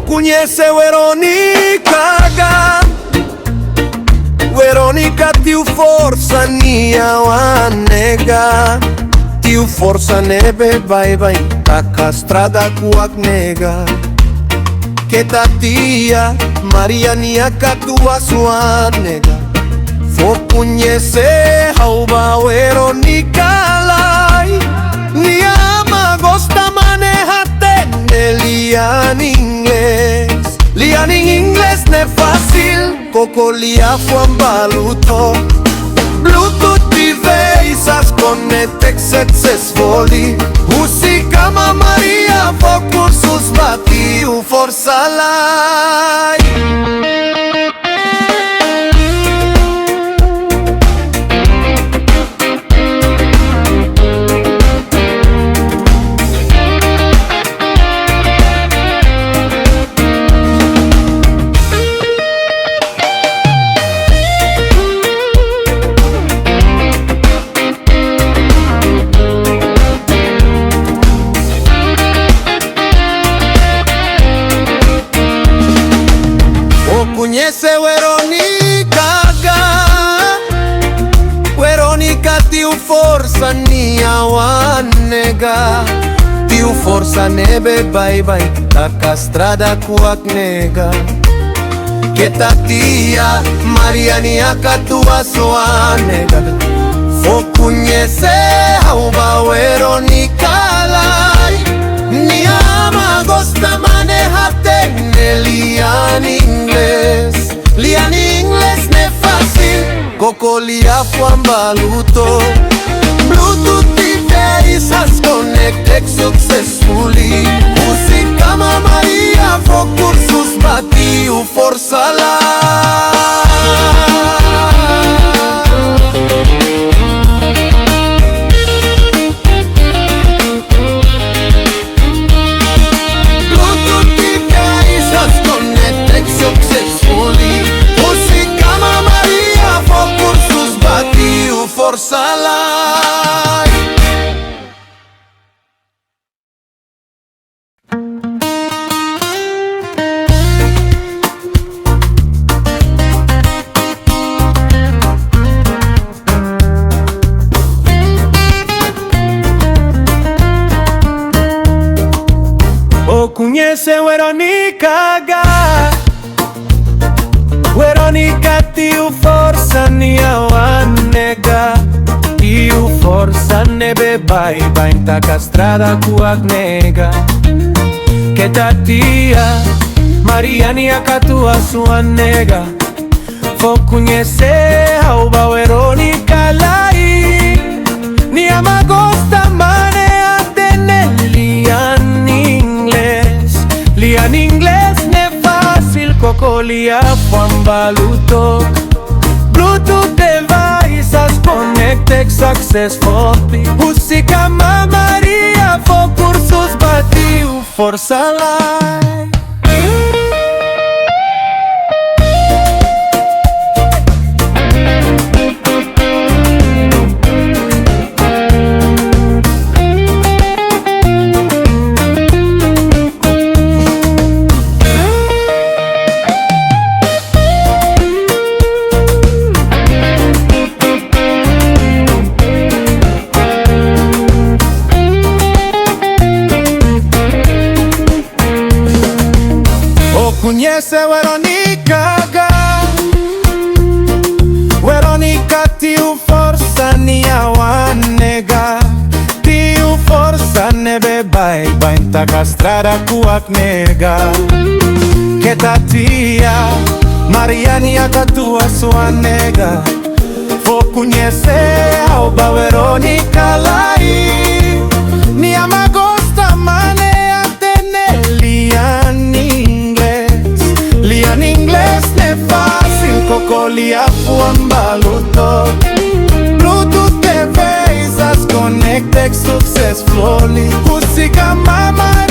conhece Veronica, Veronica tiu força nia wa nega, tiu força nebe vai ta castrada kuak nega. Que ta tia Maria nia katua sua nega, fo conhece hauba Veronica lai, nia ama gosta maneja lian inglés ne fácil, coco lia fuan baluto, Bluetooth devices connected successfully, música Maria for cursus batiu força lai. Conhece Veronica tiu força nia wa nega, tiu força nebe vai ta castrada kuak nega. Que ta tia Maria nia katua sua nega, fo conhece hauba Veronica lai, nia ama gosta maneja lian inglés ne fácil, coco lia fuan baluto, Bluetooth devices connected successfully, música Maria for cursus batiu força lai. Força lai. Oh, conhece Veronica, Veronica tiu força nia wa nega, tiu força nebe vai ta castrada kuak nega. Que ta tia Maria nia katua sua nega, fo conhece hauba Veronica lai, nia ma gosta manea lian inglés ne fácil, coco lia fuan baluto, Bluetooth devices connected successfully, música Maria for cursus batiu força lai. Conhece Veronica tiu força nia wa nega, tiu força nebe vai ta castrada kuak nega. Que ta tia Maria nia katua sua nega, fo conhece hauba Veronica lai, nia ma gosta manea lian inglés ne fácil, coco lia fuan baluto, Bluetooth devices connected successfully, música Maria